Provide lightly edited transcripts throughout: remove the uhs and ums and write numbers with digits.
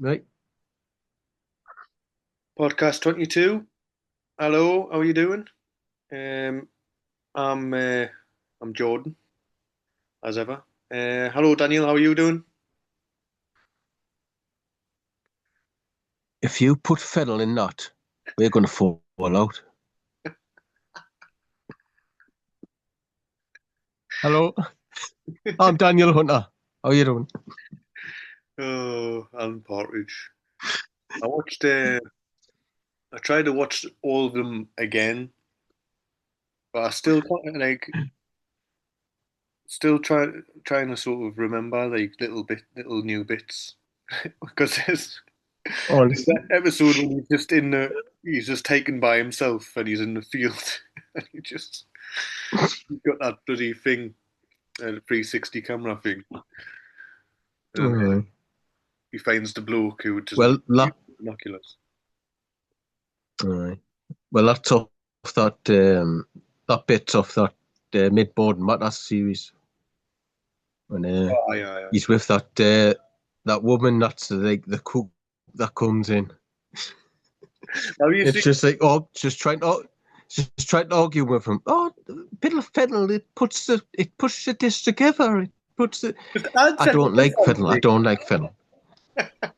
Right. Podcast 22. Hello, how are you doing? Um, I'm uh, I'm Jordan, as ever. Hello, Daniel. How are you doing? If you put fiddle in knot, we're going to fall out. Hello, I'm Daniel Hunter. How you doing? Oh, Alan Partridge. I watched. I tried to watch all of them again, but I still can't, trying to sort of remember like little new bits because there's Honestly. that episode when he's just taken by himself and he's in the field and he's got that bloody thing, the 360 camera thing. And Aye. he finds the bloke who doesn't Well, use that, binoculars. aye. Well, that's off that bit's off that mid-board Matters series when Oh, aye, aye, aye. he's with that woman that's like the cook that comes in. Have you It's seen? just like just trying to argue with him. Oh, bit of fiddle. It puts the disc together. It puts it. Just add I fiddle don't to like fiddle. I something. don't like fiddle.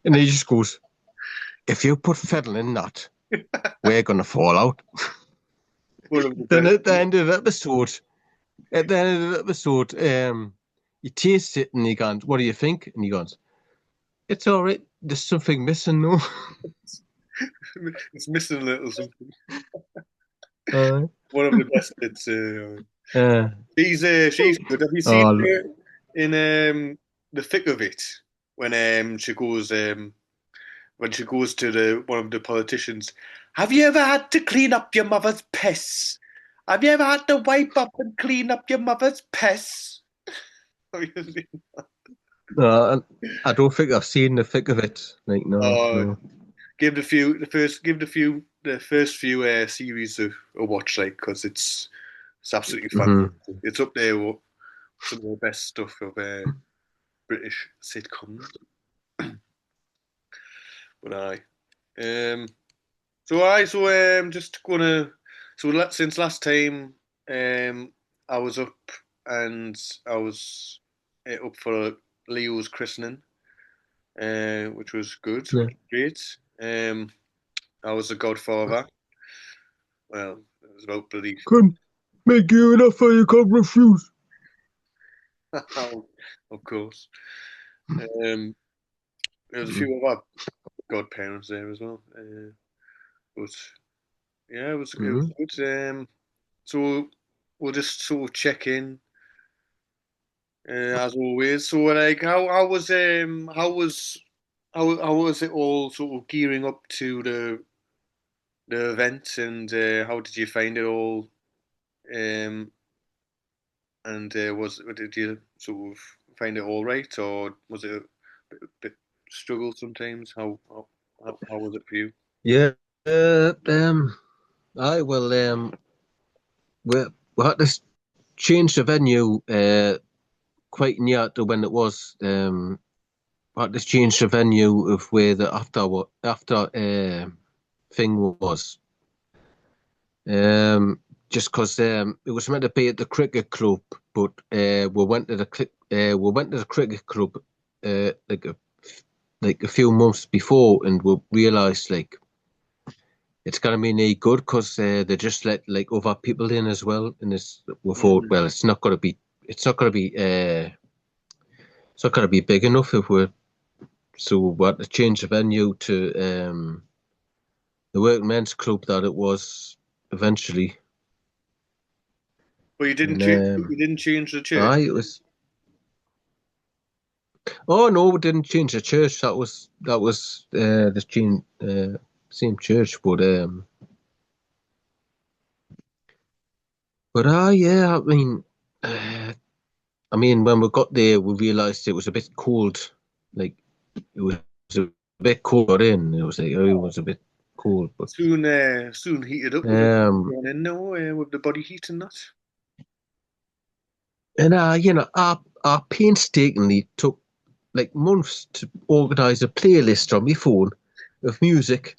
And he just goes, if you put fiddle in that, we're gonna fall out. One of the Then best. at the end of the episode, he tastes it and he goes, "What do you think?" And he goes, "It's all right. There's something missing, though." It's missing a little something. Uh, One of the best bits. uh, She's good. Have you seen oh, her in the thick of it when she goes to the one of the politicians? Have you ever had to clean up your mother's piss? Have you ever had to wipe up and clean up your mother's piss? no, I don't think I've seen the thick of it. Like, no, Oh, no. give the first few series a watch, like, because it's absolutely Hmm. fantastic. It's up there with some of the best stuff of British sitcoms. But um, just gonna, since last time, I was up and I was up for Leo's christening, which was good, Yeah. which was great. I was a godfather. Well, it was about bloody. Couldn't make you an offer you can't refuse. Of course. Um, there was a few of our godparents there as well. But yeah, it was Mm-hmm. good. So we'll just sort of check in as always. So like, how was it all sort of gearing up to the event, and how did you find it all? Um, and did you sort of find it all right, or was it a bit struggle sometimes? How was it for you? Yeah. I will. We we had to change the venue quite near to when it was. We had to change the venue of where the after thing was. Um, just because it was meant to be at the cricket club, but we went to the cricket club uh, like a like a few months before, and we realised like it's gonna be any good because they just let like other people in as well, and we thought, Mm. well, it's not gonna be it's not gonna be big enough if we so we had to change the venue to the working men's club that it was eventually, But and you didn't change the church. it was. Oh no, we didn't change the church. That was same church, but yeah, I mean, when we got there, we realised it was a bit cold. Like it was a bit cold in. It was like oh, it was a bit cold, but Soon heated up with it um, going in now with the body heat and that. and I painstakingly took. like months to organise a playlist on my phone of music.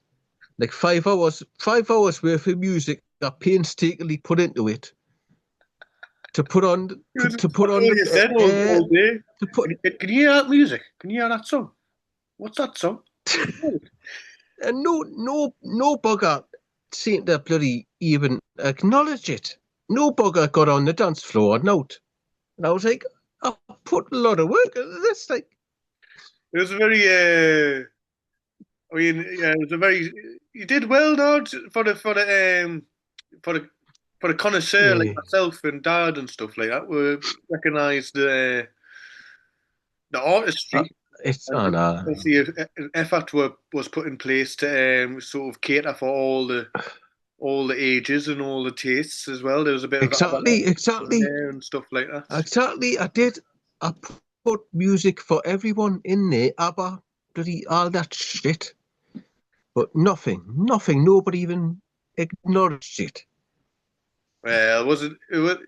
Like 5 hours worth of music I painstakingly put into it to put on to put That's on all you said all day. to put Can you hear that music? Can you hear that song? What's that song? and no bugger seemed to bloody even acknowledge it. No bugger got on the dance floor and note. And I was like, I put a lot of work into this. Like, It was a very, I mean, yeah, it was a very. You did well, though, for the for a connoisseur like yeah, myself and Dad and stuff like that. We recognised the uh, artistry it's and obviously an effort was put in place to sort of cater for all the ages and all the tastes as well. There was a bit of in exactly, there and stuff like that. exactly. I did. I put music for everyone in there. ABBA, bloody all that shit. But nothing. Nobody even acknowledged it. Well, it wasn't. It was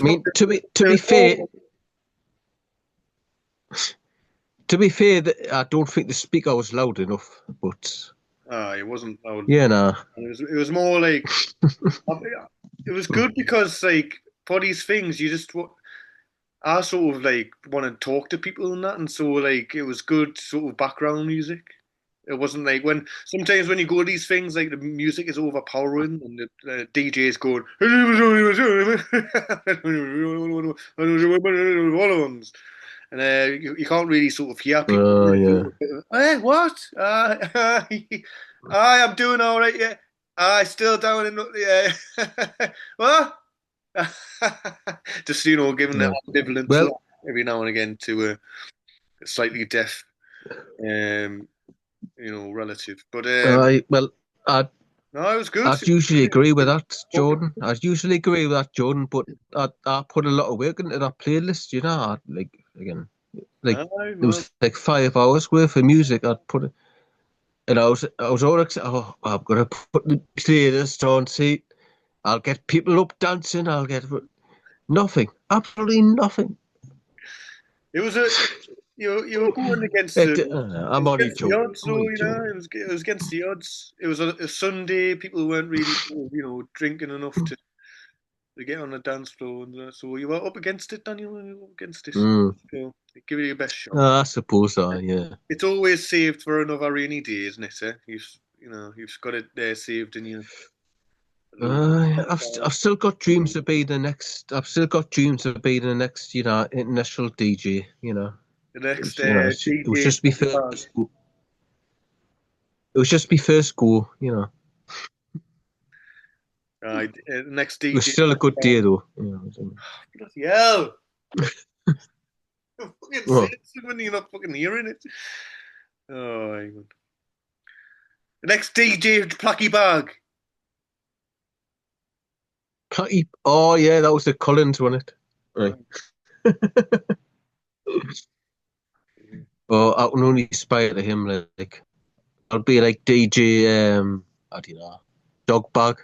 I more. mean, to be to It be was fair, more. to be fair, that I don't think the speaker was loud enough. But It wasn't loud. yeah, nah. It was more like it was good because like for these things you just I sort of like want to talk to people and that, and so like it was good sort of background music. It wasn't like when sometimes when you go to these things like the music is overpowering and the DJ is going and you can't really sort of hear people. Yeah. Hey, what? I am doing all right. Yeah, I still down in yeah. What? Just giving the Yeah. ambivalence Well, look every now and again to a slightly deaf, um, relative. But I well, I no, it was good. I'd usually agree with that, Jordan. I'd usually agree with that, Jordan. But I put a lot of work into that playlist. You know, like again, like Aye, there well, was like 5 hours worth of music. I'd put it, and I was all excited. Oh, I'm gonna put the playlist on. See, I'll get people up dancing. I'll get nothing. Absolutely nothing. it was a you were going against it I'm was only against the joking. odds, I'm though. only joking. It was against the odds. It was a Sunday. People weren't really drinking enough to get on the dance floor, and so you were up against it, Daniel. You were up against it. Mm. So give it your best shot. I suppose I, yeah. It's always saved for another rainy day, isn't it? Eh? You've got it there saved in your little. I've still got dreams to be the next. I've still got dreams to be the next, international DJ. The next It was DJ just my bag. first. It was just my first go. Right, next It was DJ. still a good day though. Bloody hell! Fucking say Well, it when you're not fucking hearing it. Oh, hang on. The next DJ Placky Bag. oh yeah, that was the Collins one. It right. Well, I can only aspire to him. Like I'll be like DJ. I don't know. Dog bag.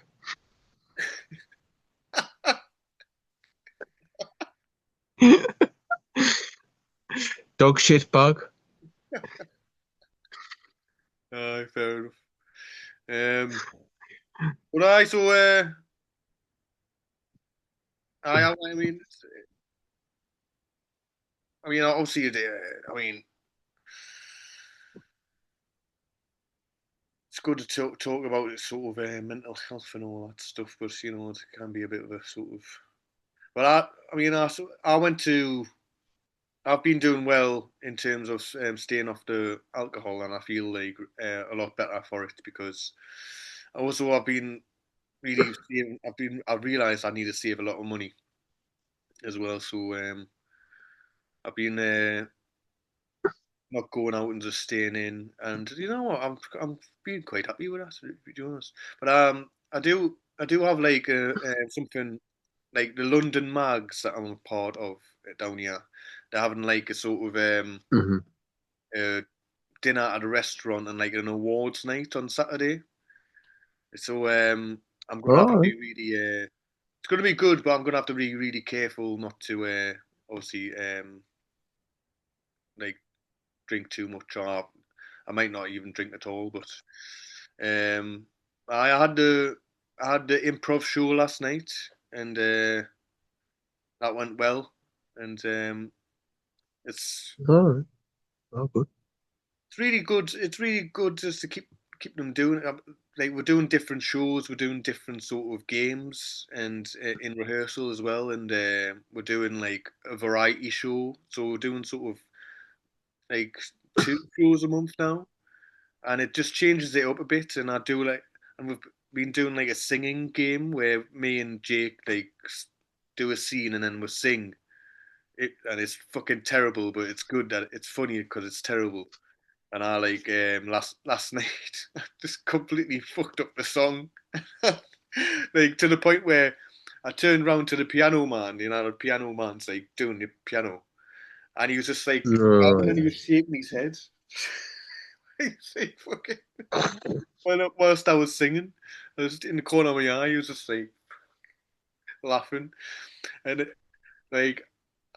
Dog shit bag. Fair enough. But I mean, obviously, I mean, it's good to talk about sort of mental health and all that stuff, but it can be a bit of a sort of. But I went to. I've been doing well in terms of staying off the alcohol, and I feel like a lot better for it because also I've been really saving. I've realised I need to save a lot of money as well. So I've been not going out and just staying in, and you know what, I'm being quite happy with that, to be honest. But I do have like something like the London Mags that I'm a part of down here. They're having like a sort of Hmm. uh, dinner at a restaurant and like an awards night on Saturday. So I'm gonna have to Oh, be really. It's gonna be good, but I'm gonna have to be really careful not to obviously like drink too much, or I might not even drink at all. But um, I had the improv show last night, and that went well. And it's Oh, oh, good. it's really good. It's really good just to keep them doing. Like we're doing different shows, we're doing different sort of games, and in rehearsal as well. And we're doing like a variety show, so we're doing sort of like 2 shows a month now, and it just changes it up a bit. And I do like, and we've been doing like a singing game where me and Jake like do a scene and then we sing it, and it's fucking terrible, but it's good that it's funny because it's terrible. And I like last night I just completely fucked up the song, like to the point where I turned round to the piano man, the piano man's like doing the piano, and he was just like, No. and he was shaking his head. He's like fucking whilst I was singing, I was in the corner of my eye. He was just like laughing, and like,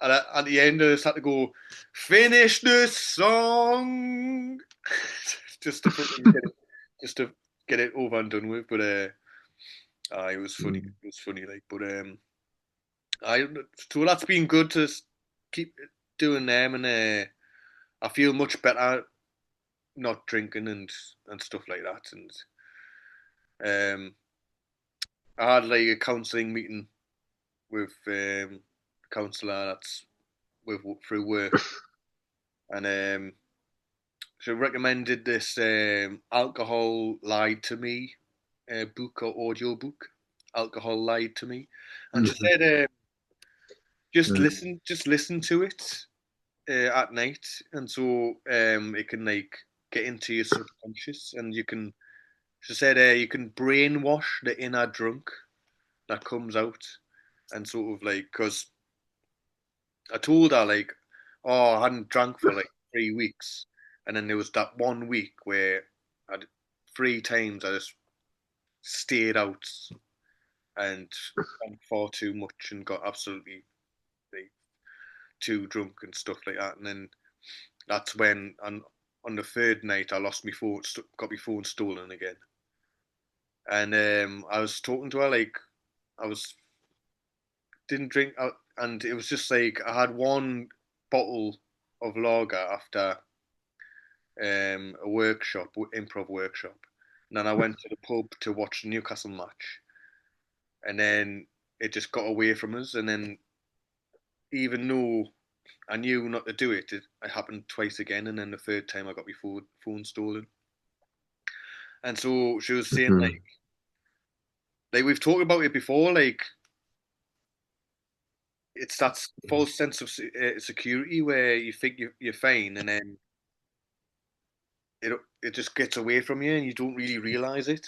and at the end, I just had to go finish the song, just to fucking just to get it over and done with. But it was funny. Mm. It was funny, like, but I so that's been good to keep doing them, and I feel much better not drinking and stuff like that. And um, I had like a counselling meeting with a counsellor that's with through work, and she recommended this "Alcohol Lied to Me" book or audio book. "Alcohol Lied to Me," and she Mhm. said, just listen to it at night, and so it can like get into your subconscious, and you can. She said you can brainwash the inner drunk that comes out, and sort of like because I told her like, oh, I hadn't drank for like 3 weeks, and then there was that one week where I 3 times I just stayed out and drank far too much and got absolutely like too drunk and stuff like that. And then that's when on the third night I lost my phone, got my phone stolen again. And I was talking to her like I was didn't drink, and it was just like I had one bottle of lager after a workshop, improv workshop. And then I went to the pub to watch the Newcastle match, and then it just got away from us. And then even though I knew not to do it, it happened twice again. And then the third time I got my phone stolen. And so she was saying Mhm. like we've talked about it before, like it's that false sense of security where you think you're fine, and then it it just gets away from you, and you don't really realize it.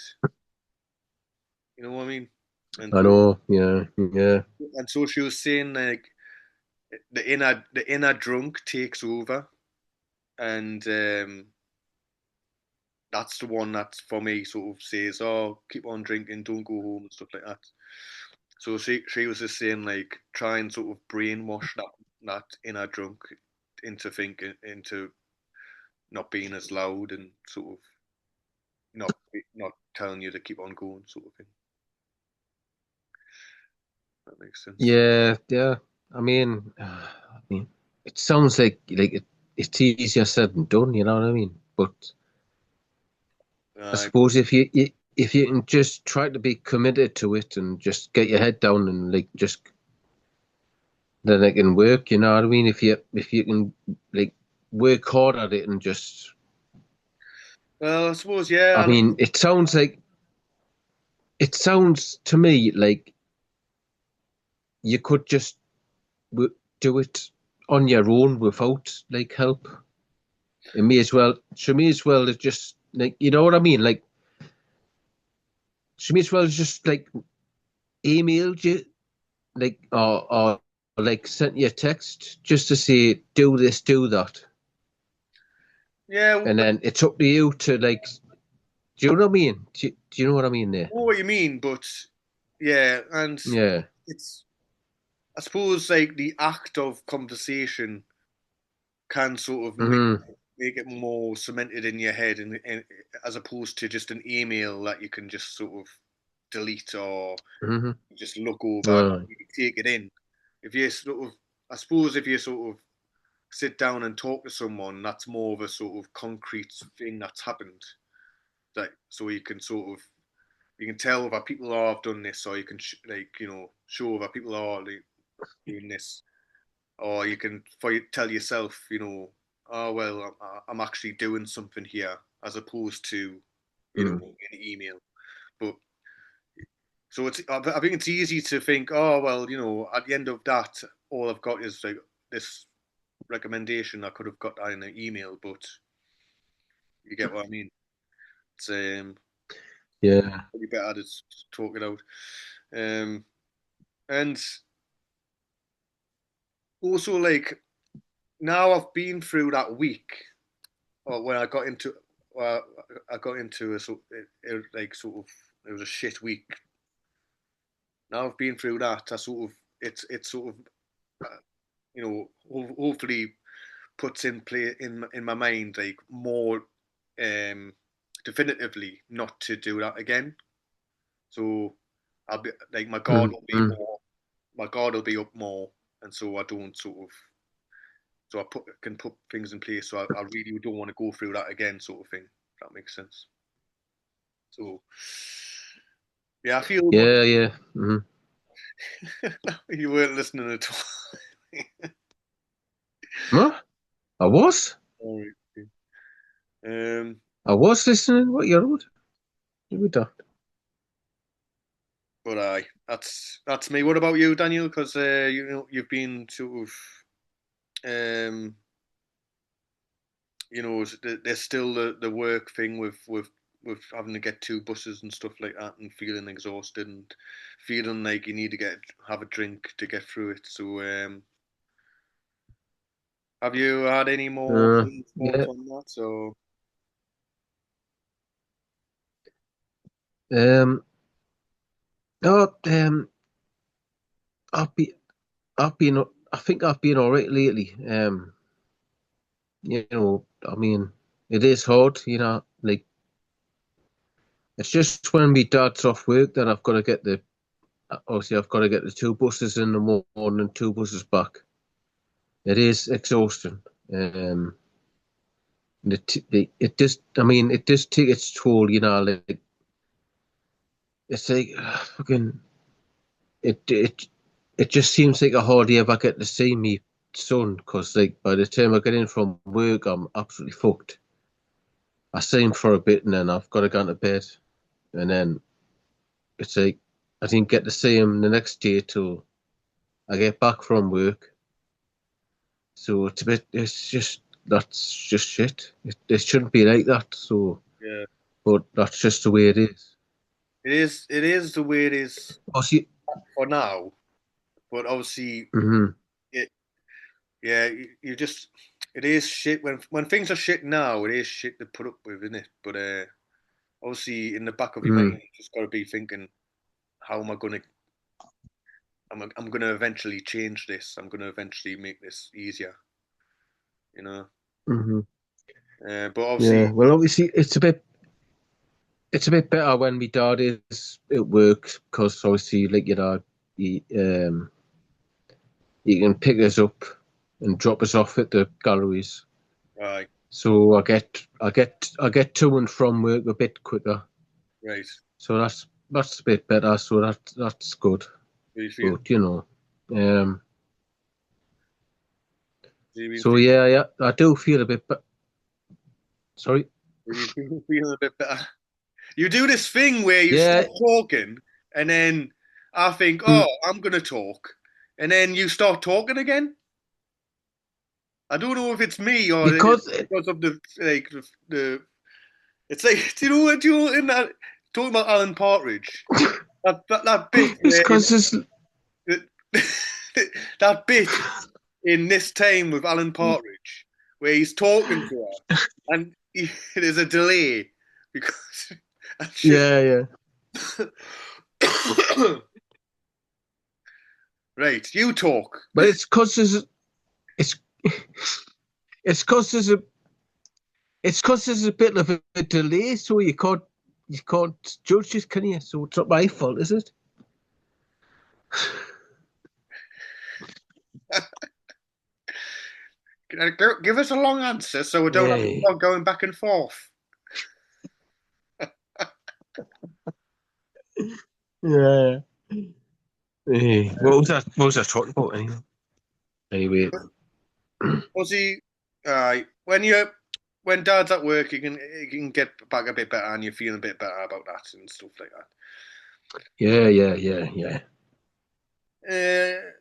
You know what I mean? And I so know. Yeah. Yeah. she was saying like the inner drunk takes over, and that's the one that for me sort of says, "Oh, keep on drinking, don't go home," and stuff like that. So she was just saying like try and sort of brainwash that inner drunk into thinking into not being as loud and sort of not telling you to keep on going, sort of thing. That makes sense. Yeah. Yeah. I mean, it sounds like it's easier said than done. You know what I mean? But I Uh, suppose if you can just try to be committed to it and just get your head down and like just then it can work. You know what I mean? If you can like work hard at it and just, well, I suppose yeah. I mean, it sounds to me like you could just do it on your own without like help. It may as well. She may as well have just like you know what I mean. Like she may as well just like emailed you like or like sent you a text just to say do this, do that, Yeah, and then it's up to you to like. Do you know what I mean? Do you know what I mean there? know what you mean, but yeah, and Yeah. it's I suppose like the act of conversation can sort of Mm-hmm. make it more cemented in your head, and as opposed to just an email that you can just sort of delete or Mm-hmm. just look over, Right. take it in. If you sort of, I suppose, if you sort of sit down and talk to someone, that's more of a sort of concrete thing that's happened. Like, so you can sort of, you can tell that people are have done this, or you can like, show that people are like, doing this, or you can tell yourself, oh well, I'm actually doing something here, as opposed to, Mm. an email. But so I think it's easy to think, oh well, at the end of that, all I've got is like this recommendation. I could have got that in an email, but you get what I mean. It's Yeah. probably better to talk it out. Um, and also, like, now I've been through that week, or when well, I got into a like sort of, it was a shit week. Now I've been through that. I sort of, it's sort of, hopefully puts in play in my mind like more um definitively not to do that again. So I'll be like, Mm-hmm. my guard will be up more, and so I don't sort of, so I can put things in place. So I really don't want to go through that again, sort of thing. If that makes sense. So yeah, I feel much. Yeah. Yeah. Mm-hmm. You weren't listening at all. What? I was. All right. Um, I was listening. What you're what? You were that? but that's me. What about you, Daniel? Because you've been sort of um, there's still the work thing with having to get two buses and stuff like that, and feeling exhausted and feeling like you need to have a drink to get through it. So have you had any more thoughts Yeah. on that? So Um. Oh. I've been. I've been. I think I've been all right lately. I mean, it is hard. Like it's just when my dad's off work that I've got to get the. Obviously, I've got to get the two buses in the morning, two buses back. It is exhausting. It just. I mean, it does take its toll. Like it's like fucking. It it just seems like I hardly ever get to see me son because like by the time I get in from work, I'm absolutely fucked. I see him for a bit and then I've got to go to bed, and then it's like I didn't get to see him the next day till I get back from work. So it's a bit. It's just that's just shit. It shouldn't be like that. So, yeah, but that's just the way it is. it is the way it is Obviously, for now. But obviously, mm-hmm, it yeah, you just, it is shit when things are shit now. It is shit to put up with, isn't it? But obviously, in the back of your mind, mm, you just got to be thinking, how am I gonna? I'm gonna eventually change this. I'm gonna eventually make this easier. You know. mm-hmm. But Yeah. obviously, Well, obviously, it's a bit better when my dad is at work because obviously, like he he can pick us up and drop us off at the galleries. right, So I get to and from work a bit quicker. right. So that's a bit better. So that's good. Do you feel? But um. Do you So feel? yeah, I do feel a bit. Sorry. Do you feel a bit better? You do this thing where you stop Yeah, talking, and then I think, mm, oh, I'm gonna talk, and then you start talking again. I don't know if it's me or it's because because of the like the. It's like, do you know in that, talking about Alan Partridge, that bit it's where because it's that bit in This Time with Alan Partridge where he's talking to her, and there's a delay because and she's yeah, yeah. right. You talk. But it's because it's It's because there's a bit of a delay, so you can't judge it, can you? So it's not my fault, is it? Give us a long answer so we don't have to Yeah. start going back and forth. Yeah. Yeah. What was I talking about anyway? Anyway. Was he? When Dad's at work, you can get back a bit better, and you're feeling a bit better about that and stuff like Yeah, yeah, yeah, yeah. that.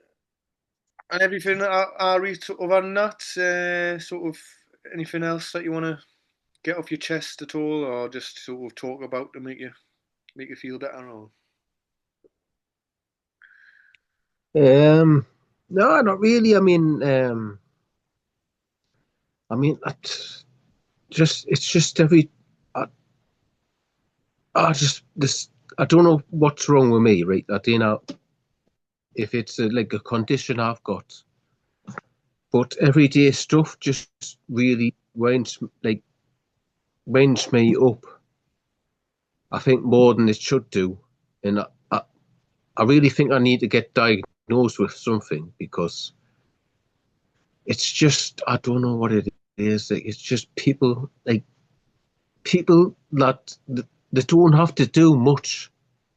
And everything, Ari, sort of on that, sort of anything else that you want to get off your chest at all, or just sort of talk about to make you feel better, or Um, no, not really. It's just I, I just this. I don't know what's wrong with me, right? I don't know if it's like a condition I've got, but everyday stuff just really winds me up. I think more than it should do, and I really think I need to get diagnosed with something because it's just I don't know what it is. Like, it's just people that they don't have to do much.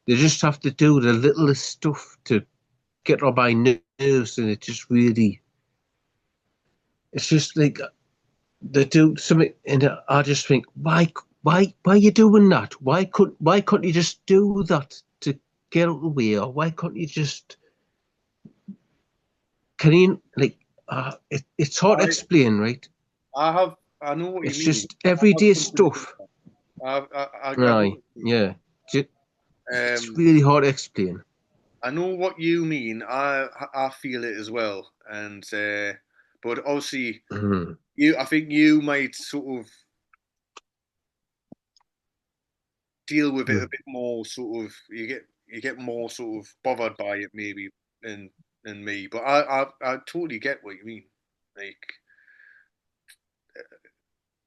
They just have to do the littlest stuff to get on my nerves, and it just really it's just like they do something, and I just think why are you doing that? Why couldn't you just do that to get out of the way, or why can't you just can you like it's hard to I explain, right? I know what you It's mean. just I have everyday something stuff. similar. I know Aye, what you mean. yeah. It's Um, really hard to explain. I know what you mean. I feel it as well, and but obviously Mm. I think you might sort of deal with it a Mm. bit more. Sort of you get more sort of bothered by it maybe than me. But I totally get what you mean. Like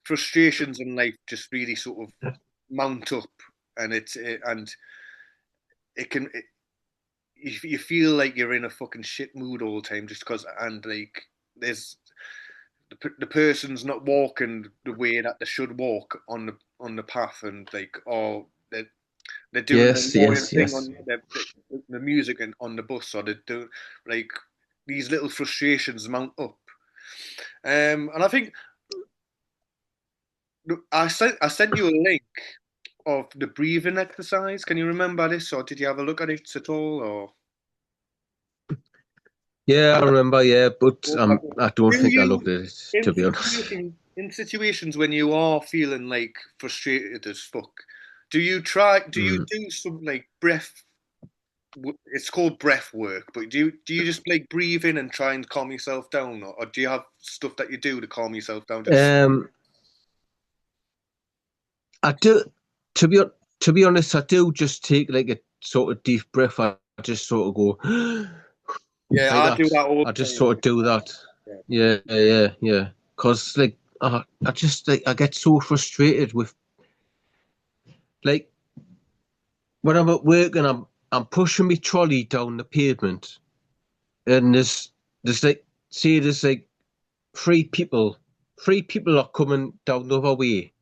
frustrations in life just really sort of mount up, and it can you feel like you're in a fucking shit mood all the time just because and like there's the person's not walking the way that they should walk on the path and like oh they're doing the Yes, annoying yes, thing yes. on the music and on the bus or they do like these little frustrations mount up and I think I sent you a link of the breathing exercise. Can you remember this or did you have a look at it at all or Yeah, I remember. Yeah, but Or, I don't do think I looked you at it, to be honest. in situations when you are feeling like frustrated as fuck, do you Mm. do some like breath it's called breath work, but do you just like breathe in and try and calm yourself down or do you have stuff that you do to calm yourself down just Um, I do. To be to be honest, I do just take like a sort of deep breath. I just sort of go yeah, like I do that. that all I the just time. sort of do that. Yeah, Yeah, yeah, yeah. Cause like I just like I get so frustrated with like when I'm at work and I'm pushing my trolley down the pavement and there's like say there's like three people three people are coming down the other way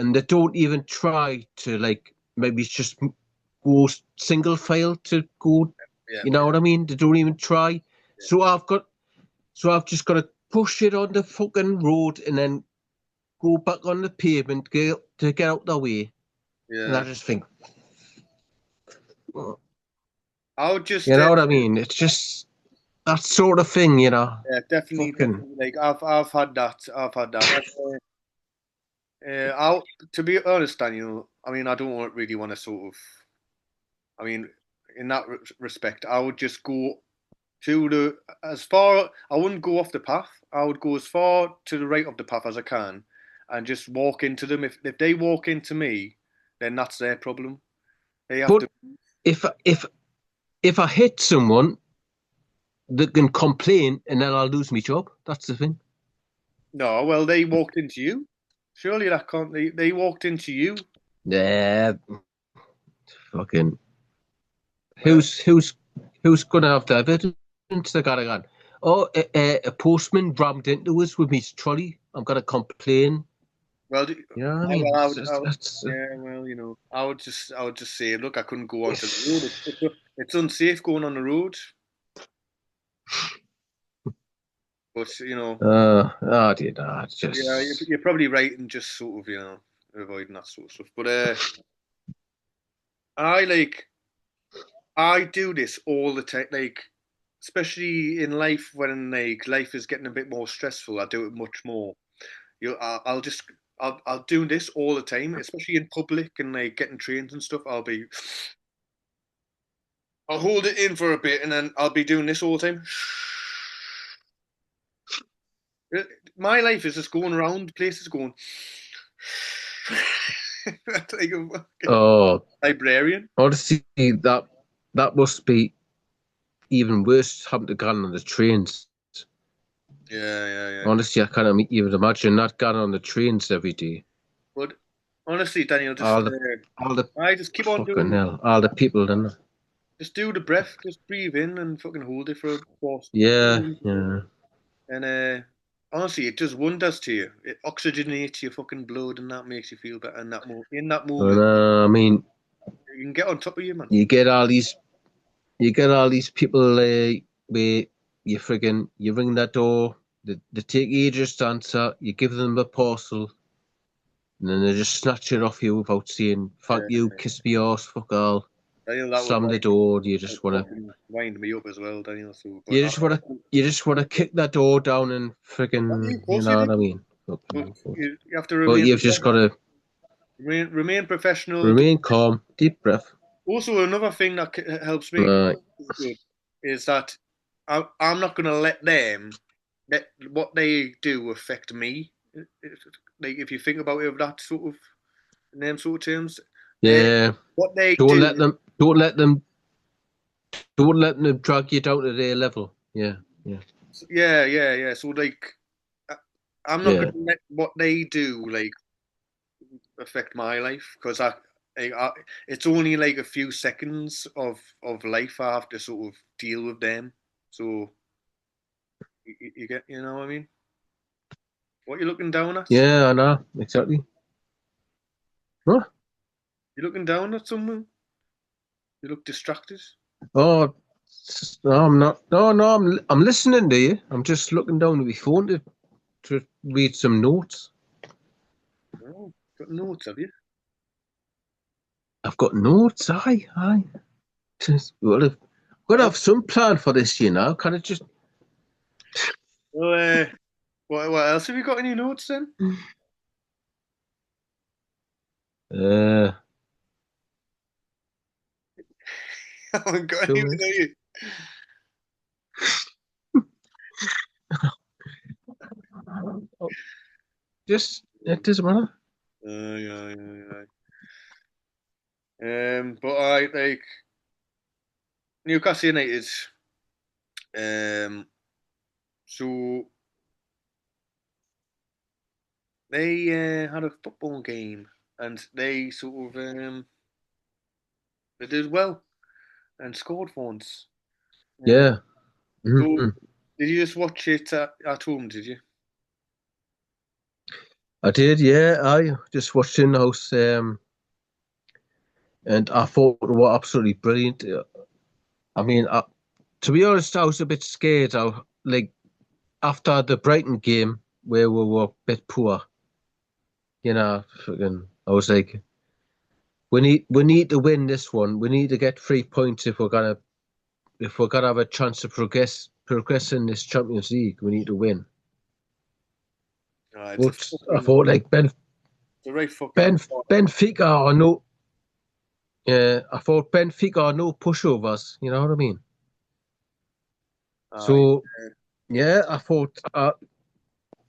and they don't even try to like maybe just go single file to go, yeah, you know what I mean? They don't even try. yeah, So I've just got to push it on the fucking road and then go back on the pavement to get out the way. And I yeah. just think, I would just you know what I mean? It's just that sort of thing, you know. yeah, definitely, Fucking definitely. Like I've had that. I've had that. I to be honest, Daniel. I mean, I don't really want to sort of. I mean, in that respect, I would just go to the as far. I wouldn't go off the path. I would go as far to the right of the path as I can, and just walk into them. If they walk into me, then that's their problem. They have but to. if if if I hit someone, they can complain and then I'll lose my job. That's the thing. No, well, they walked into you. Surely that can't. They walked into you. Yeah, fucking. Well, Who's gonna have the evidence? They gotta go. Oh, a postman rammed into us with his trolley. I'm gonna complain. well, You know what I I, mean? well, It's, it's, yeah, well, I would just say, look, I couldn't go onto the road. It's unsafe going on the road. But oh dear, no, it's yeah, just you're probably right in just sort of, avoiding that sort of stuff. But I like, I do this all the time, like, especially in life when like life is getting a bit more stressful. I do it much more. I'll just, I'll do this all the time, especially in public and like getting trains and stuff. I'll hold it in for a bit and then I'll be doing this all the time. My life is just going around places going like a fucking oh, librarian. honestly, that must be even worse having to get on the trains. Yeah, yeah, yeah. Honestly, I can't even imagine not getting on the trains every day. But honestly, Daniel, All the, all the I just keep on fucking doing, hell, all the people then. just do the breath, just breathe in and fucking hold it for force. Yeah, yeah. And honestly, it does wonders to you. It oxygenates your fucking blood, and that makes you feel better. And in that And, moment, I mean, you can get on top of you, man. you get all these, you get all these people where you ring that door, they take ages to answer, you give them a parcel, and then they just snatch it off you without saying Yeah, thank you, kiss me arse, fuck all, Daniel, slam the door. that would fucking wind me up as well, Daniel. So, but You just wanna, you just wanna kick that door down and of friggin', you course you know what do. I mean? But Fucking, you have to but remain you've just gotta remain professional. remain calm, deep breath. Also, another thing that helps me Right. good is that I'm not going to let them let what they do affect me. Like if you think about it of that sort of in them sort of terms, uh, Yeah. what they Don't do, let them. Don't let them. Don't let them drag you down to their level. Yeah. Yeah. yeah, yeah, yeah. So like, I- I'm not going Yeah. to let what they do like affect my life because it's only like a few seconds of life I have to sort of deal with them. So you get, you know what I mean? What you looking down at? Yeah. I know exactly. What? You looking down at someone? You look distracted. Oh. No, I'm not. No, no. I'm listening to you. I'm just looking down at my phone to read some notes. Oh, got notes, have you? I've got notes. Aye. Aye. Well, I've got to Oh, have some plan for this. You know. Can I just? well, what else have you got in your notes then? Uh. I haven't got Two anything, minutes. have you? Oh, just it doesn't matter. Yeah, yeah, yeah. But I like Newcastle United. Um, so they had a football game and they sort of they did well and scored once. Yeah. So Mhm. did you just watch it at home? Did you? I did, yeah. I just watched in the house, and I thought it was absolutely brilliant. I mean, to be honest, I was a bit scared. Like after the Brighton game where we were a bit poor, I was like, we need to win this one. We need to get 3 points if we're gonna have a chance to progress in this Champions League. We need to win. It's a But I fucking, thought like it's a right fucking. Ben Benfica are no. Yeah, I thought Benfica are no pushovers. You know what I mean? Uh, So yeah,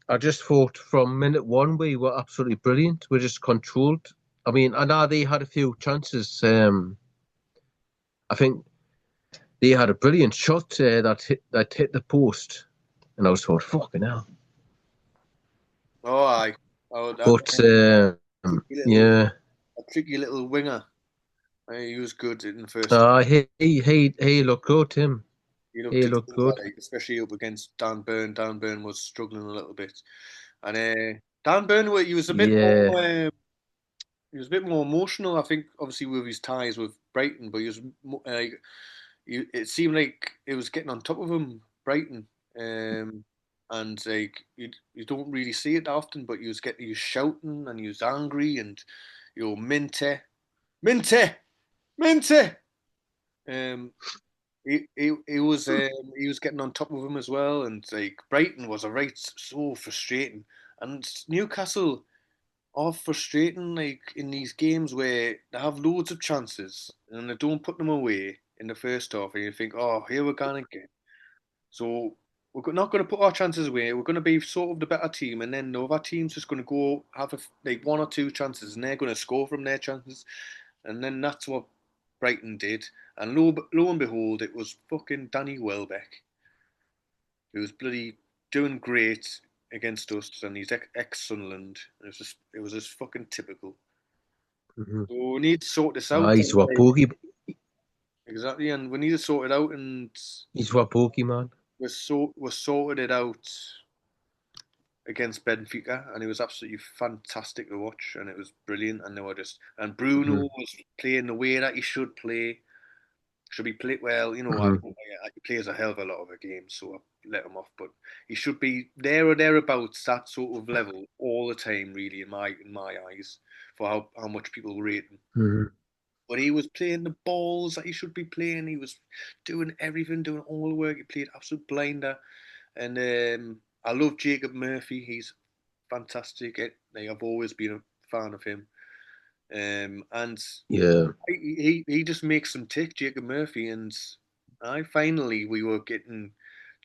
I just thought from minute one we were absolutely brilliant. We just controlled. I mean, I know they had a few chances. I think they had a brilliant shot that hit the post, and I was thought, fucking hell. Oh, aye. Oh, But tricky little, yeah, a tricky little winger. He was good in the first. he looked good, Tim. He looked He decent, looked good. like, especially up against Dan Burn. Dan Burn was struggling a little bit, and Dan Burn, he was a bit Yeah, more. He was a bit more emotional, I think, obviously with his ties with Brighton, but he was like, it seemed like it was getting on top of him, Brighton, and like you don't really see it often, but he was shouting and he was angry and Minte, Minte, Minte. Um, he was getting on top of him as well, and like Brighton was a right so frustrating, and Newcastle are frustrating, like in these games where they have loads of chances and they don't put them away in the first half, and you think, oh, here we're going again. So not going to put our chances away. We're going to be sort of the better team, and then the other team's just going to go have like one or two chances, and they're going to score from their chances, and then that's what Brighton did. And lo and behold, it was fucking Danny Welbeck who was bloody doing great against us, and he's ex Sunderland. It was just fucking typical. mm-hmm. So we need to sort this out. He's what bogey. Exactly, and we need to sort it out, and He's what Pokemon. we sorted it out against Benfica, and it was absolutely fantastic to watch, and it was brilliant. And they were just, and Bruno Mm-hmm. was playing the way that he should play. Should be played well, Mm-hmm. he plays a hell of a lot of the games, so I let him off. But he should be there or thereabouts that sort of level all the time, really, in my eyes, for how much people rate him. Mm-hmm. But he was playing the balls that he should be playing. He was doing everything, doing all the work. He played absolute blinder. And I love Jacob Murphy. He's fantastic. I've always been a fan of him. And Yeah. he just makes them tick, Jacob Murphy. And I finally we were getting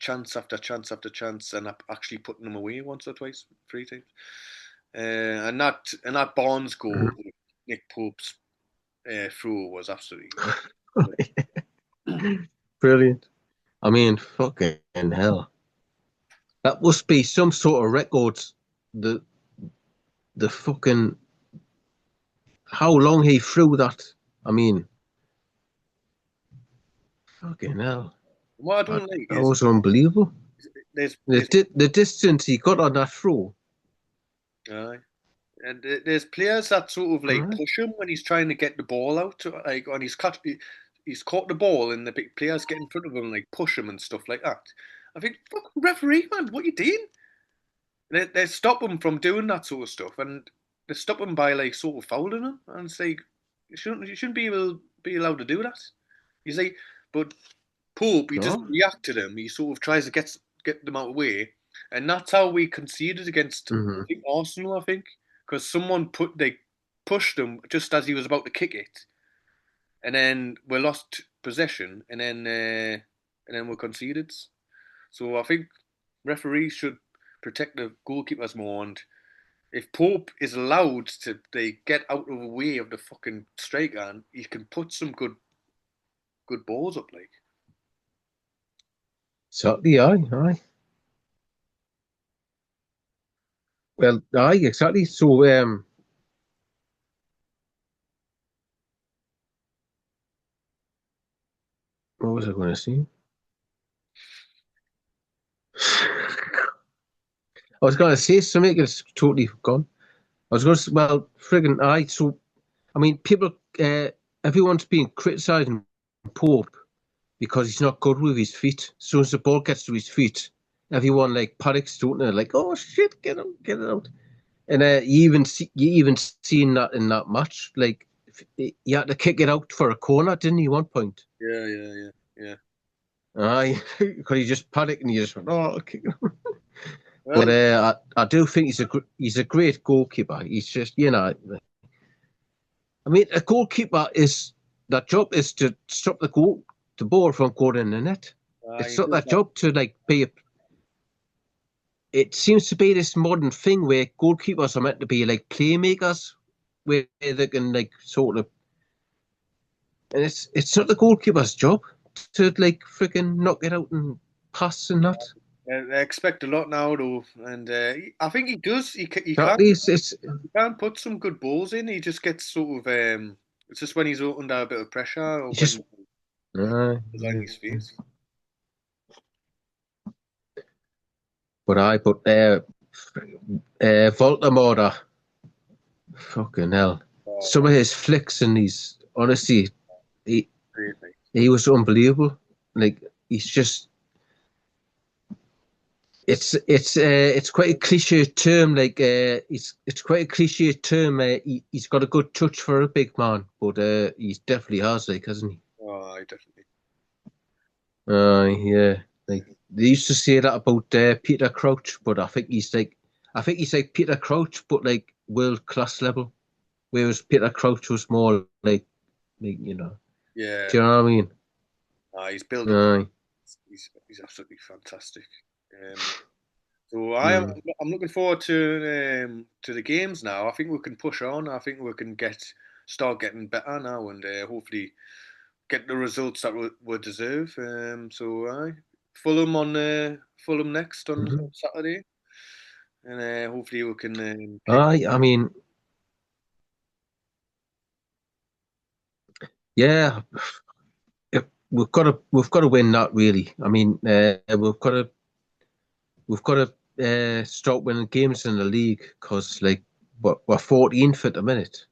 chance after chance after chance, and actually putting them away once or twice, three times. And that Barnes goal, Mm-hmm. Nick Pope's throw was absolutely. Brilliant. I mean, fucking hell. That must be some sort of records. The the fucking how long he threw that. I mean, fucking hell. What I That, don't like that is was unbelievable. there's The distance he got on that throw. uh, and there's players that sort of like Right? push him when he's trying to get the ball out, like when he's caught the ball and the big players get in front of him, like push him and stuff like that. I think, fuck referee man, what you doing? They stop him from doing that sort of stuff, and they stop him by like sort of fouling him, and it's like you shouldn't be allowed to do that. He's like, but Pope, he doesn't No. react to them. He sort of tries to get them out of the way, and that's how we conceded against I Mm-hmm. think Arsenal. I think because someone they pushed him just as he was about to kick it, and then we lost possession, and then we conceded. So I think referees should protect the goalkeepers more. And if Pope is allowed to they get out of the way of the fucking striker, and he can put some good balls up, like. Exactly, aye. Well, aye, exactly. So, what was I going to say? I was going to say something. It's totally gone. I was going to say, well, friggin' aye. So, I mean, everyone's been criticising Pope because he's not good with his feet. As soon as the ball gets to his feet, everyone like panics, don't they? Like, oh shit, get it out. And you even seen that in that match. Like, he had to kick it out for a corner, didn't he? One point. Yeah. Aye, because he just panicked and he just went, oh, kick it out. But Well, I do think he's a great goalkeeper. He's just, I mean, a goalkeeper is that job is to stop the ball from going in the net. he It's not does that that. job to like be a. It seems to be this modern thing where goalkeepers are meant to be like playmakers, where they can like sort of, and it's not the goalkeeper's job to like freaking knock it out and pass and that. I expect a lot now, though, and I think he does. At least it's He can put some good balls in. He just gets sort of it's just when he's under a bit of pressure or it's when just he's on his face. but Voldemort, fucking hell. Oh, Some of his flicks and he's honestly he great, mate. he was unbelievable. Like he's just it's quite a cliche term. Like it's quite a cliche term. He's got a good touch for a big man, but he definitely has, like, hasn't he? Oh, I definitely. Yeah. Like they used to say that about Peter Crouch, but I think he's like Peter Crouch, but like world class level. Whereas Peter Crouch was more like Yeah, do you know what I mean? he's building. Aye. He's absolutely fantastic. Um, so Mm. I'm looking forward to the games now. I think we can push on. I think we can start getting better now, and hopefully get the results that we deserve. So Fulham next on Mhm. Saturday, and hopefully we can pick. I mean, yeah, we've got to win that really. I mean, we've got to start winning games in the league because like we're 14th at the minute,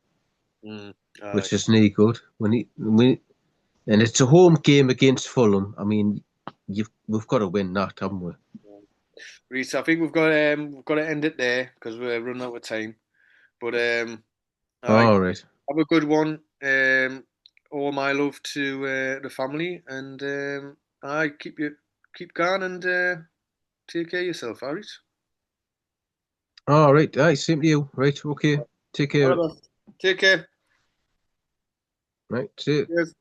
Mm, uh, which is really good. And it's a home game against Fulham. I mean, we've got to win that, haven't we? Reece, I think we've got to end it there because we're running out of time. But I All right. have a good one. All my love to the family, and I keep going and take care of yourself, alright? All right. Aye, same to you. Right. Okay. Take All care. the best. Take care. Right. See you. Cheers.